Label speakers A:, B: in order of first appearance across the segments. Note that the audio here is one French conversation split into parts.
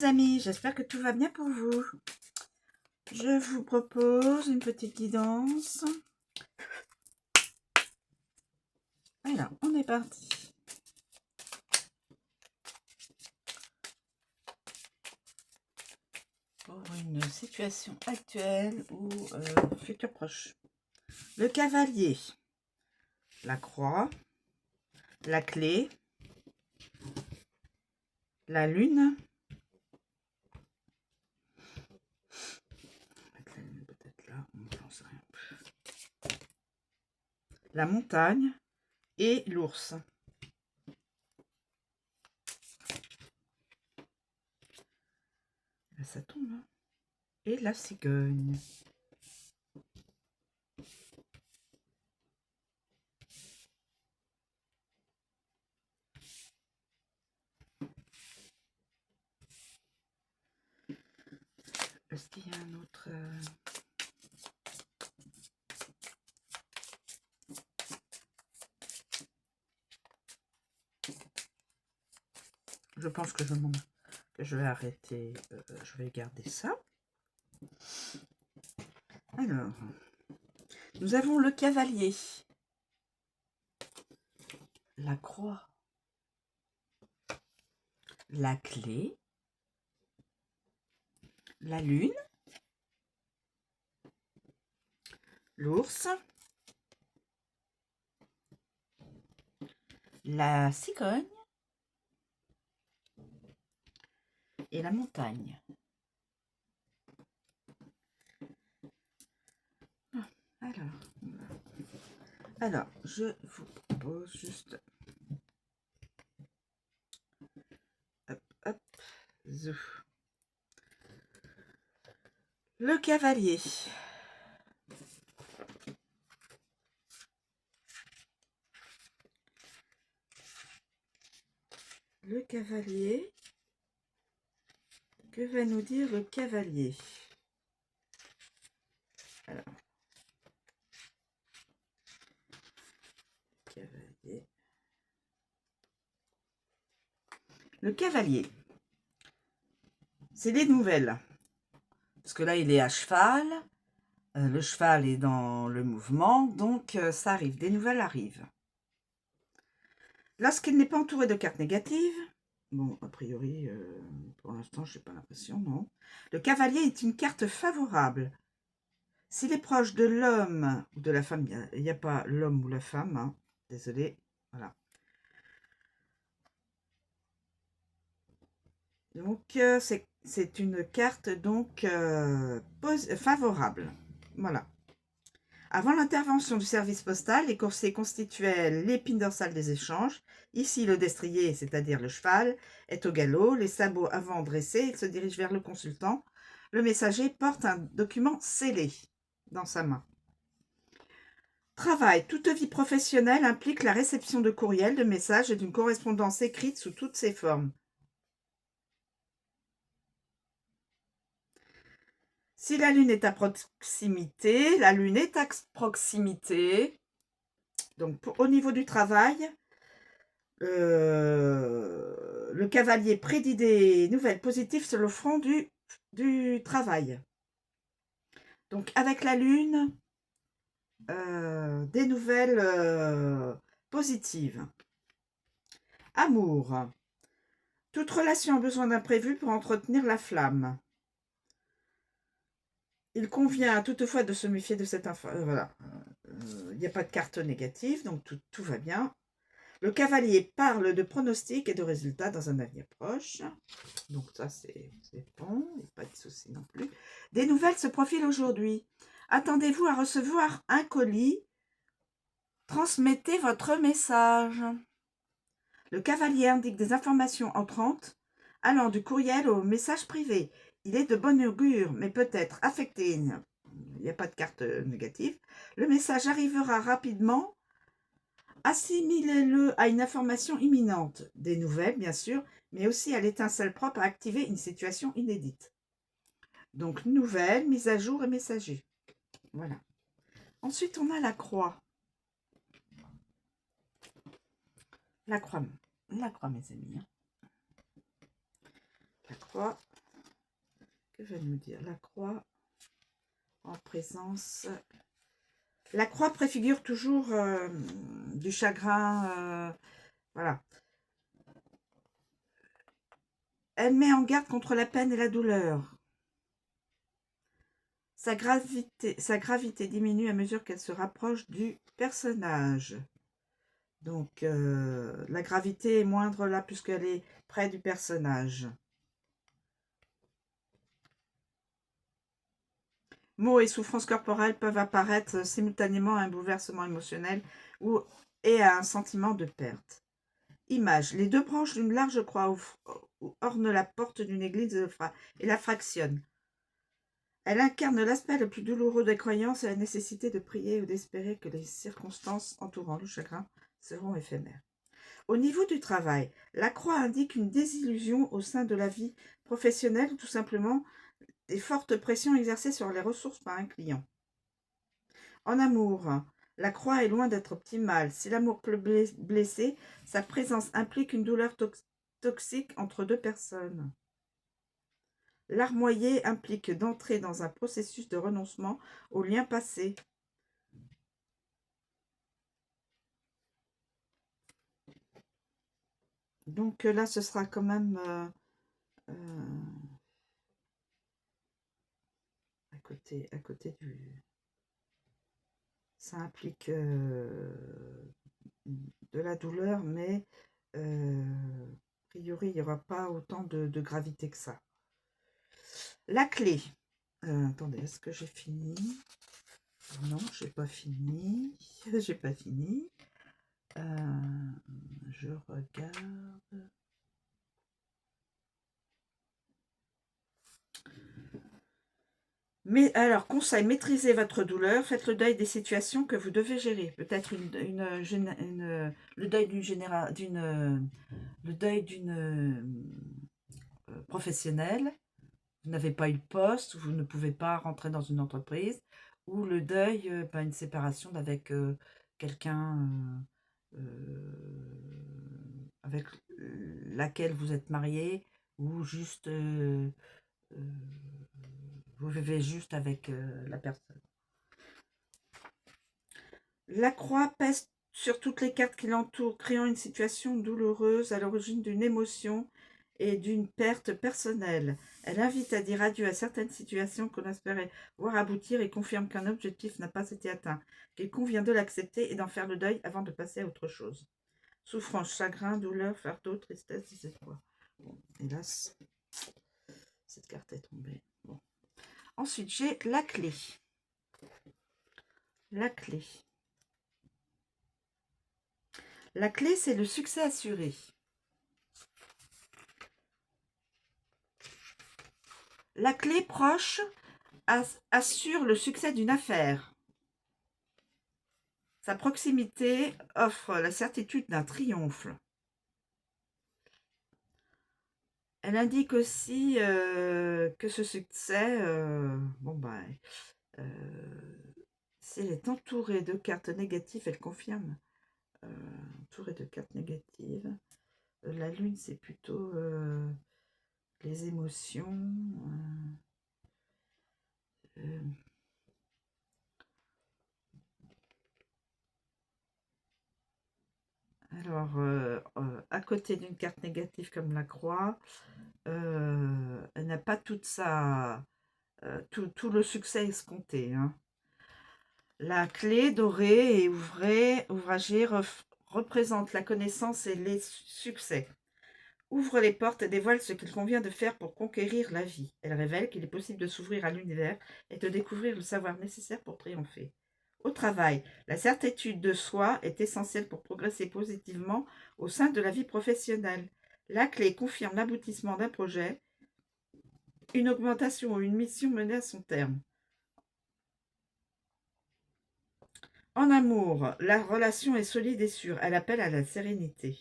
A: Amis, j'espère que tout va bien pour vous. Je vous propose une petite guidance. Alors, on est parti. Pour une situation actuelle ou futur proche. Le cavalier, la croix, la clé, la lune, peut-être là, on sait rien. La montagne et l'ours. Là, ça tombe. Hein. Et la cigogne. Est-ce qu'il y a un autre... Je pense que je vais arrêter. Je vais garder ça. Alors, nous avons le cavalier, la croix, la clé, la lune, l'ours, la cigogne et la montagne. Alors, je vous propose juste... Hop, hop, zou. Le cavalier. Le cavalier. Que va nous dire le cavalier? Alors. Cavalier. Le cavalier. C'est des nouvelles. Parce que là, il est à cheval. Le cheval est dans le mouvement. Donc, ça arrive. Des nouvelles arrivent. Lorsqu'il n'est pas entouré de cartes négatives, bon, a priori, pour l'instant, je n'ai pas l'impression, non. Le cavalier est une carte favorable. S'il est proche de l'homme ou de la femme, il n'y a pas l'homme ou la femme, hein, désolé, voilà. Donc, c'est une carte donc favorable, voilà. Avant l'intervention du service postal, les coursiers constituaient l'épine dorsale des échanges. Ici, le destrier, c'est-à-dire le cheval, est au galop, les sabots avant dressés, il se dirige vers le consultant. Le messager porte un document scellé dans sa main. Travail. Toute vie professionnelle implique la réception de courriels, de messages et d'une correspondance écrite sous toutes ses formes. Si la lune est à proximité, la lune est à proximité. Donc, au niveau du travail, le cavalier prédit des nouvelles positives sur le front du travail. Donc, avec la lune, des nouvelles positives. Amour. Toute relation a besoin d'imprévu pour entretenir la flamme. Il convient toutefois de se méfier de cette information. Voilà. Il n'y a pas de carte négative, donc tout va bien. Le cavalier parle de pronostics et de résultats dans un avenir proche. Donc ça, c'est bon. Il n'y a pas de souci non plus. Des nouvelles se profilent aujourd'hui. Attendez-vous à recevoir un colis. Transmettez votre message. Le cavalier indique des informations entrantes allant du courriel au message privé. Il est de bon augure, mais peut-être affecté. Il n'y a pas de carte négative. Le message arrivera rapidement. Assimilez-le à une information imminente. Des nouvelles, bien sûr, mais aussi à l'étincelle propre à activer une situation inédite. Donc, nouvelles, mise à jour et messager. Voilà. Ensuite, on a la croix. La croix, mes amis. La croix. Que va nous dire la croix en présence? La croix préfigure toujours du chagrin, voilà. Elle met en garde contre la peine et la douleur. Sa gravité diminue à mesure qu'elle se rapproche du personnage. Donc, la gravité est moindre là, puisqu'elle est près du personnage. Mots et souffrances corporelles peuvent apparaître simultanément à un bouleversement émotionnel et à un sentiment de perte. Image. Les deux branches d'une large croix ornent la porte d'une église et la fractionnent. Elle incarne l'aspect le plus douloureux des croyances et la nécessité de prier ou d'espérer que les circonstances entourant le chagrin seront éphémères. Au niveau du travail, la croix indique une désillusion au sein de la vie professionnelle ou tout simplement des fortes pressions exercées sur les ressources par un client. En amour, la croix est loin d'être optimale. Si l'amour peut blesser, sa présence implique une douleur toxique entre deux personnes. Larmoyer implique d'entrer dans un processus de renoncement aux liens passés. Donc là, ce sera quand même à côté du... Ça implique de la douleur, mais a priori, il n'y aura pas autant de gravité que ça. La clé. Attendez, est-ce que j'ai fini? Non, j'ai pas fini. J'ai pas fini. Je regarde. Mais alors, conseil, maîtrisez votre douleur, faites le deuil des situations que vous devez gérer. Peut-être le deuil d'une professionnelle. Vous n'avez pas eu le poste, vous ne pouvez pas rentrer dans une entreprise, ou le deuil, une séparation avec quelqu'un avec laquelle vous êtes marié, ou juste vous vivez juste avec la personne. La croix pèse sur toutes les cartes qui l'entourent, créant une situation douloureuse à l'origine d'une émotion et d'une perte personnelle. Elle invite à dire adieu à certaines situations qu'on espérait voir aboutir et confirme qu'un objectif n'a pas été atteint, qu'il convient de l'accepter et d'en faire le deuil avant de passer à autre chose. Souffrance, chagrin, douleur, fardeau, tristesse, désespoir. Bon, hélas, cette carte est tombée. Bon. Ensuite, j'ai la clé. La clé. La clé, c'est le succès assuré. La clé proche assure le succès d'une affaire. Sa proximité offre la certitude d'un triomphe. Elle indique aussi que ce succès, si elle est entourée de cartes négatives, elle confirme. Entourée de cartes négatives. La lune, c'est plutôt les émotions. Alors, à côté d'une carte négative comme la croix, elle n'a pas toute tout le succès escompté. Hein. La clé dorée et ouvragée représente la connaissance et les succès. Ouvre les portes et dévoile ce qu'il convient de faire pour conquérir la vie. Elle révèle qu'il est possible de s'ouvrir à l'univers et de découvrir le savoir nécessaire pour triompher. Au travail, la certitude de soi est essentielle pour progresser positivement au sein de la vie professionnelle. La clé confirme l'aboutissement d'un projet, une augmentation ou une mission menée à son terme. En amour, la relation est solide et sûre. Elle appelle à la sérénité.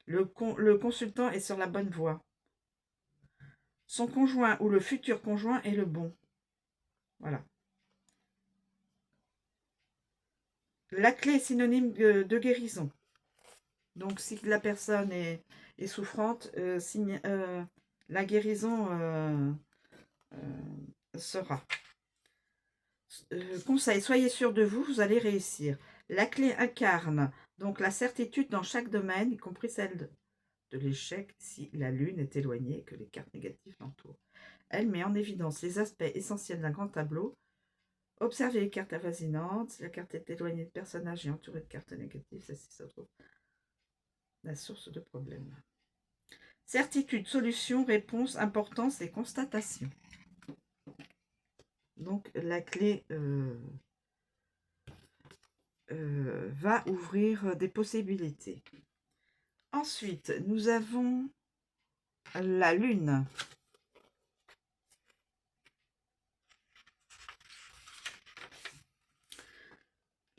A: Le consultant est sur la bonne voie. Son conjoint ou le futur conjoint est le bon. Voilà. La clé est synonyme de guérison. Donc, si la personne est souffrante, la guérison sera. Conseil, soyez sûr de vous, vous allez réussir. La clé incarne donc la certitude dans chaque domaine, y compris celle de l'échec si la lune est éloignée et que les cartes négatives l'entourent. Elle met en évidence les aspects essentiels d'un grand tableau. Observez les cartes avoisinantes. Si la carte est éloignée de personnages et entourée de cartes négatives, celle-ci se trouve la source de problèmes. Certitude, solution, réponse, importance et constatation. Donc la clé va ouvrir des possibilités. Ensuite, nous avons la lune.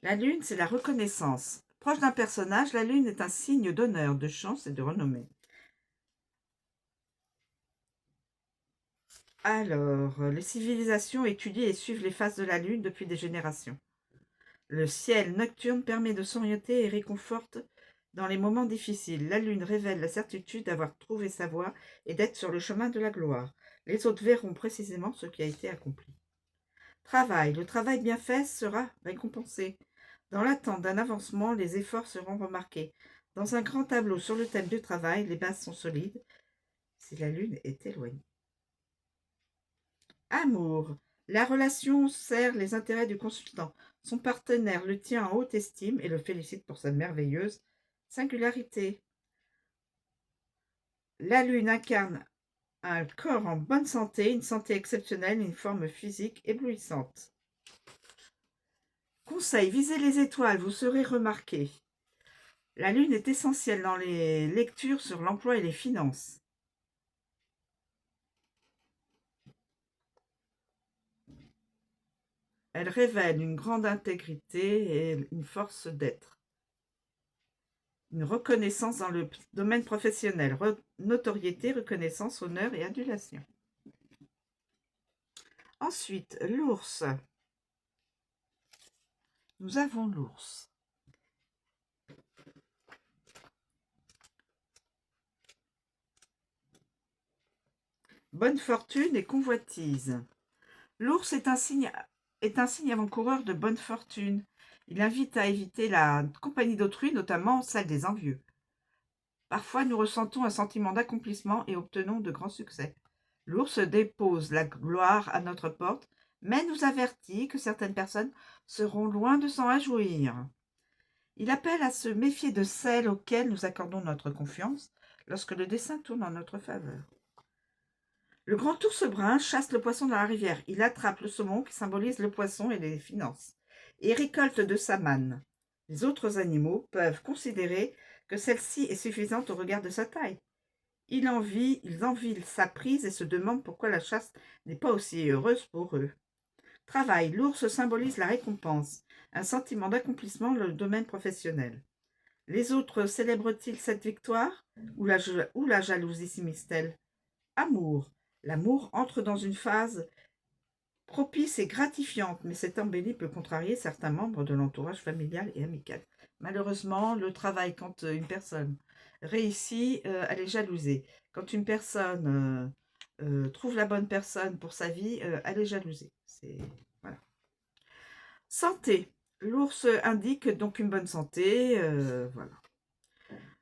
A: La lune, c'est la reconnaissance. Proche d'un personnage, la lune est un signe d'honneur, de chance et de renommée. Alors, les civilisations étudient et suivent les phases de la lune depuis des générations. Le ciel nocturne permet de s'orienter et réconforte dans les moments difficiles. La lune révèle la certitude d'avoir trouvé sa voie et d'être sur le chemin de la gloire. Les autres verront précisément ce qui a été accompli. Travail. Le travail bien fait sera récompensé. Dans l'attente d'un avancement, les efforts seront remarqués. Dans un grand tableau sur le thème du travail, les bases sont solides si la lune est éloignée. Amour. La relation sert les intérêts du consultant. Son partenaire le tient en haute estime et le félicite pour sa merveilleuse singularité. La lune incarne un corps en bonne santé, une santé exceptionnelle, une forme physique éblouissante. Conseil, visez les étoiles, vous serez remarqué. La lune est essentielle dans les lectures sur l'emploi et les finances. Elle révèle une grande intégrité et une force d'être. Une reconnaissance dans le domaine professionnel. Notoriété, reconnaissance, honneur et adulation. Ensuite, l'ours. Nous avons l'ours. Bonne fortune et convoitise. L'ours est un signe avant-coureur de bonne fortune. Il invite à éviter la compagnie d'autrui, notamment celle des envieux. Parfois, nous ressentons un sentiment d'accomplissement et obtenons de grands succès. L'ours dépose la gloire à notre porte, mais nous avertit que certaines personnes seront loin de s'en réjouir. Il appelle à se méfier de celles auxquelles nous accordons notre confiance lorsque le destin tourne en notre faveur. Le grand ours brun chasse le poisson dans la rivière. Il attrape le saumon qui symbolise le poisson et les finances, et récolte de sa manne. Les autres animaux peuvent considérer que celle-ci est suffisante au regard de sa taille. Ils envient sa prise et se demandent pourquoi la chasse n'est pas aussi heureuse pour eux. Travail. L'ours symbolise la récompense, un sentiment d'accomplissement dans le domaine professionnel. Les autres célèbrent-ils cette victoire ou la jalousie s'immisce-t-elle? Amour. L'amour entre dans une phase propice et gratifiante, mais cette embellie peut contrarier certains membres de l'entourage familial et amical. Malheureusement, le travail, quand une personne réussit, elle est jalousée. Quand une personne trouve la bonne personne pour sa vie, elle est jalousée. Voilà. Santé. L'ours indique donc une bonne santé. Voilà.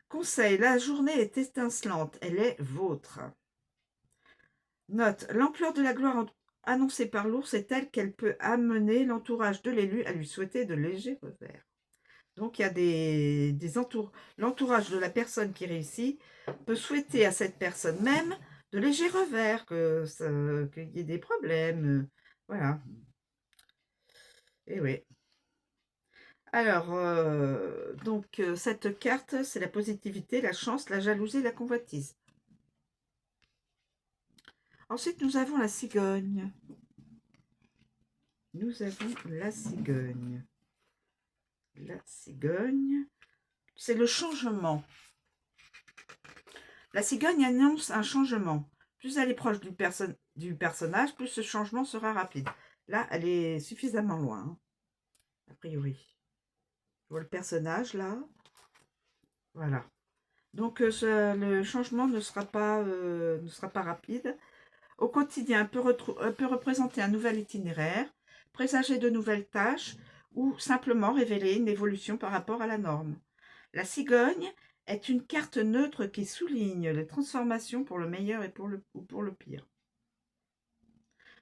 A: Conseil. La journée est étincelante. Elle est vôtre. Note. L'ampleur de la gloire annoncée par l'ours est telle qu'elle peut amener l'entourage de l'élu à lui souhaiter de légers revers. Donc, il y a l'entourage de la personne qui réussit peut souhaiter à cette personne même de légers revers, qu'il y ait des problèmes. Voilà. Et oui. Alors, donc, cette carte, c'est la positivité, la chance, la jalousie, la convoitise. Ensuite, nous avons la cigogne. Nous avons la cigogne. La cigogne, c'est le changement. La cigogne annonce un changement. Plus elle est proche du personnage, plus ce changement sera rapide. Là, elle est suffisamment loin, hein, a priori. Je vois le personnage, là. Voilà. Donc, le changement ne sera pas rapide. au quotidien peut représenter un nouvel itinéraire, présager de nouvelles tâches ou simplement révéler une évolution par rapport à la norme. La cigogne est une carte neutre qui souligne les transformations pour le meilleur et pour le pire.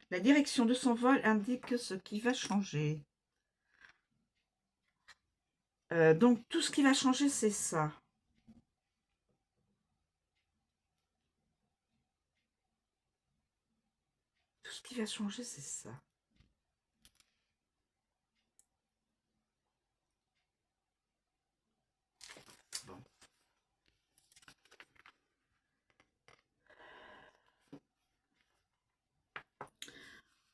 A: La direction de son vol indique ce qui va changer. Donc tout ce qui va changer, c'est ça. Tout ce qui va changer, c'est ça. Bon.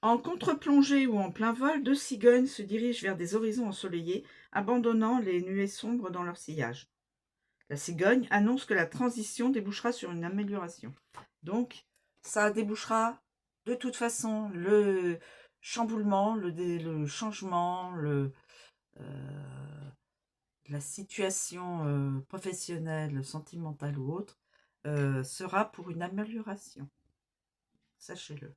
A: En contre-plongée ou en plein vol, deux cigognes se dirigent vers des horizons ensoleillés, abandonnant les nuées sombres dans leur sillage. La cigogne annonce que la transition débouchera sur une amélioration. Donc, ça débouchera de toute façon le chamboulement, le changement, la situation professionnelle, sentimentale ou autre sera pour une amélioration. Sachez-le.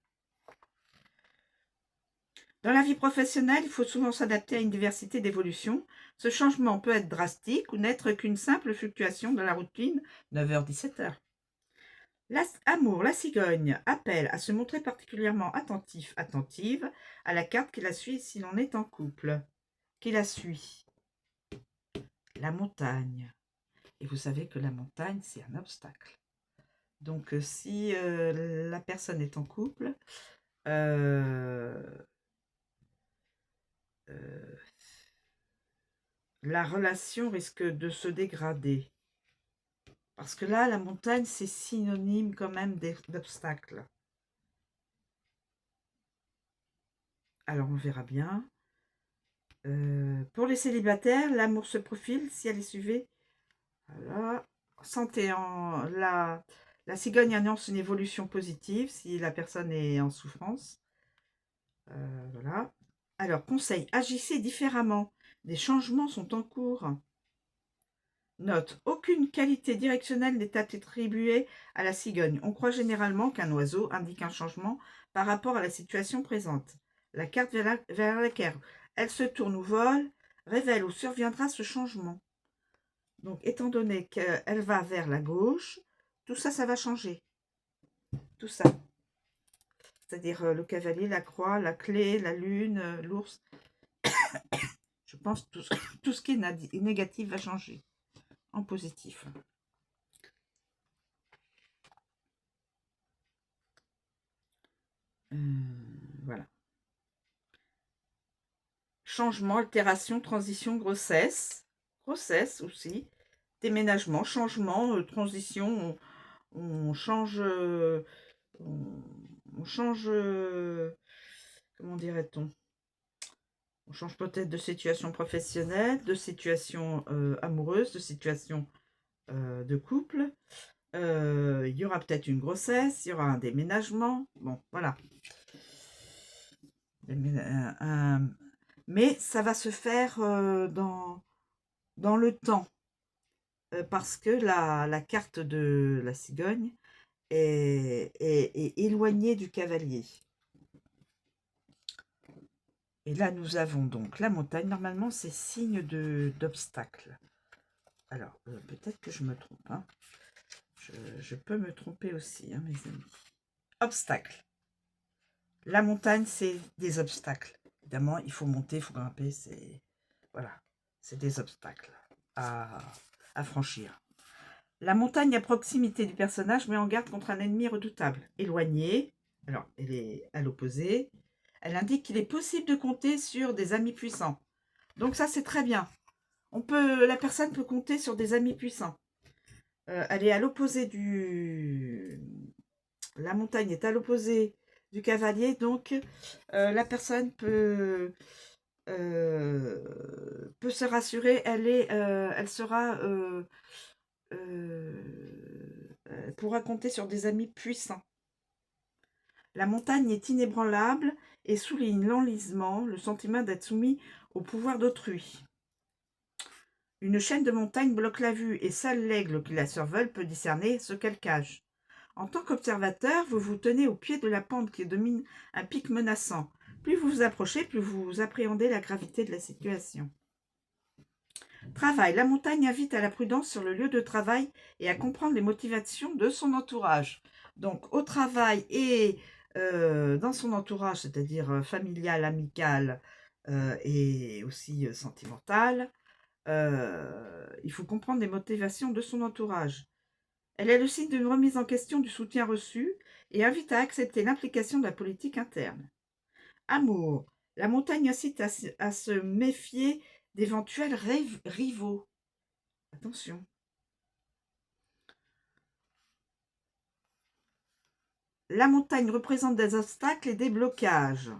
A: Dans la vie professionnelle, il faut souvent s'adapter à une diversité d'évolutions. Ce changement peut être drastique ou n'être qu'une simple fluctuation de la routine 9h-17h. L'amour, la cigogne appelle à se montrer particulièrement attentif, attentive à la carte qui la suit si l'on est en couple. Qui la suit? La montagne. Et vous savez que la montagne, c'est un obstacle. Donc, si la personne est en couple, la relation risque de se dégrader. Parce que là, la montagne, c'est synonyme quand même d'obstacle. Alors, on verra bien. Pour les célibataires, l'amour se profile si elle est suivie. Voilà. Santé, la cigogne annonce une évolution positive si la personne est en souffrance. Voilà. Alors, conseil, agissez différemment. Des changements sont en cours. Note, aucune qualité directionnelle n'est attribuée à la cigogne. On croit généralement qu'un oiseau indique un changement par rapport à la situation présente. La carte vers laquelle elle se tourne ou vole révèle où surviendra ce changement. Donc, étant donné qu'elle va vers la gauche, tout ça, ça va changer. Tout ça. C'est-à-dire le cavalier, la croix, la clé, la lune, l'ours. Je pense que tout ce qui est négatif va changer en positif. Voilà. Changement, altération, transition, grossesse. Grossesse aussi. Déménagement, changement, transition. On change... on change... comment dirait-on? On change peut-être de situation professionnelle, de situation amoureuse, de situation de couple. Il y aura peut-être une grossesse, il y aura un déménagement. Bon, voilà. Mais ça va se faire dans le temps. Parce que la carte de la cigogne est éloignée du cavalier. Et là, nous avons donc la montagne. Normalement, c'est signe d'obstacle. Alors, peut-être que je me trompe. Hein. Je peux me tromper aussi, hein, mes amis. Obstacle. La montagne, c'est des obstacles. Évidemment, il faut monter, il faut grimper. Voilà, c'est des obstacles à franchir. La montagne à proximité du personnage met en garde contre un ennemi redoutable. Éloigné, alors elle est à l'opposé. Elle indique qu'il est possible de compter sur des amis puissants. Donc ça, c'est très bien. La personne peut compter sur des amis puissants. Elle est à l'opposé la montagne est à l'opposé du cavalier, donc la personne peut se rassurer. Elle sera pourra compter sur des amis puissants. La montagne est inébranlable et souligne l'enlisement, le sentiment d'être soumis au pouvoir d'autrui. Une chaîne de montagnes bloque la vue et seul l'aigle qui la survole peut discerner ce qu'elle cache. En tant qu'observateur, vous vous tenez au pied de la pente qui domine un pic menaçant. Plus vous vous approchez, plus vous appréhendez la gravité de la situation. Travail. La montagne invite à la prudence sur le lieu de travail et à comprendre les motivations de son entourage. Donc, au travail et dans son entourage, c'est-à-dire familial, amical et aussi sentimental, il faut comprendre les motivations de son entourage. Elle est le signe d'une remise en question du soutien reçu et invite à accepter l'implication de la politique interne. Amour. La montagne incite à se méfier d'éventuels rivaux. Attention. La montagne représente des obstacles et des blocages.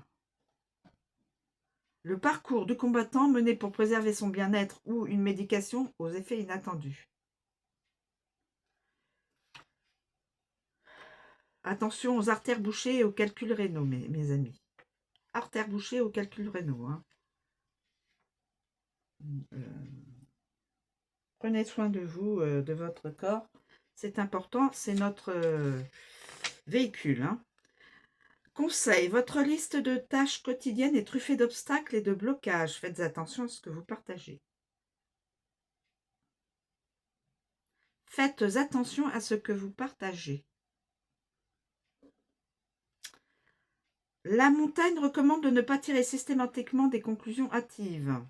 A: Le parcours du combattant mené pour préserver son bien-être ou une médication aux effets inattendus. Attention aux artères bouchées et aux calculs rénaux, mes amis. Artères bouchées aux calculs rénaux. Hein. Prenez soin de vous, de votre corps. C'est important, c'est notre véhicule. Hein. Conseil, votre liste de tâches quotidiennes est truffée d'obstacles et de blocages. Faites attention à ce que vous partagez. Faites attention à ce que vous partagez. La montagne recommande de ne pas tirer systématiquement des conclusions hâtives.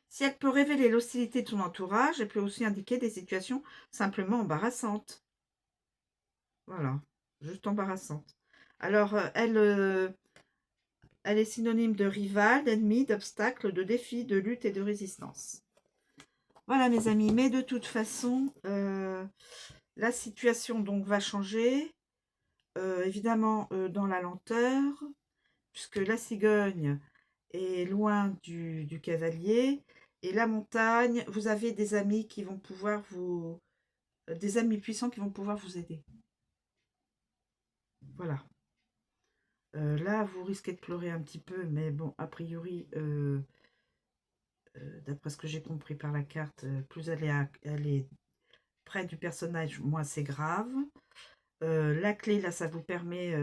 A: Si elle peut révéler l'hostilité de son entourage, elle peut aussi indiquer des situations simplement embarrassantes. Voilà, juste embarrassantes. Alors, elle est synonyme de rival, d'ennemi, d'obstacle, de défi, de lutte et de résistance. Voilà mes amis, mais de toute façon, la situation donc va changer, évidemment dans la lenteur, puisque la cigogne est loin du cavalier, et la montagne, vous avez des amis qui vont pouvoir vous... des amis puissants qui vont pouvoir vous aider. Voilà. Là, vous risquez de pleurer un petit peu, mais bon, a priori, d'après ce que j'ai compris par la carte, plus elle est près du personnage, moins c'est grave. La clé, là, ça vous permet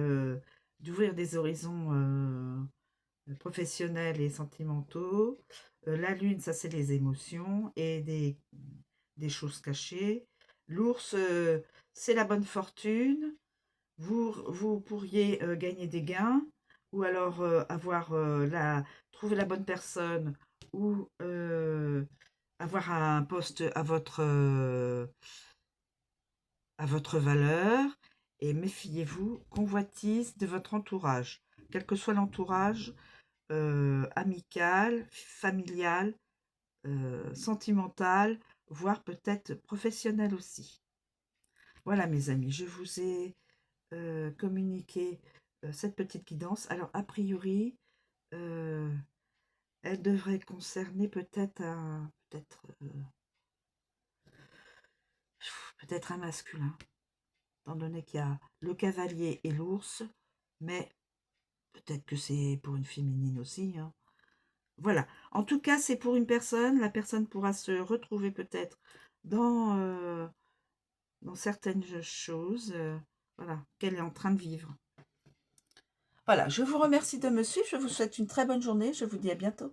A: d'ouvrir des horizons professionnels et sentimentaux. La lune, ça, c'est les émotions et des choses cachées. L'ours, c'est la bonne fortune. Vous pourriez gagner des gains ou alors trouver la bonne personne ou avoir un poste à votre valeur. Et méfiez-vous, convoitise de votre entourage, quel que soit l'entourage, amical, familial, sentimental, voire peut-être professionnel aussi. Voilà mes amis, je vous ai communiqué cette petite guidance. Alors a priori, elle devrait concerner peut-être un masculin, étant donné qu'il y a le cavalier et l'ours, mais peut-être que c'est pour une féminine aussi. Hein. Voilà. En tout cas, c'est pour une personne. La personne pourra se retrouver peut-être dans certaines choses voilà, qu'elle est en train de vivre. Voilà, je vous remercie de me suivre. Je vous souhaite une très bonne journée. Je vous dis à bientôt.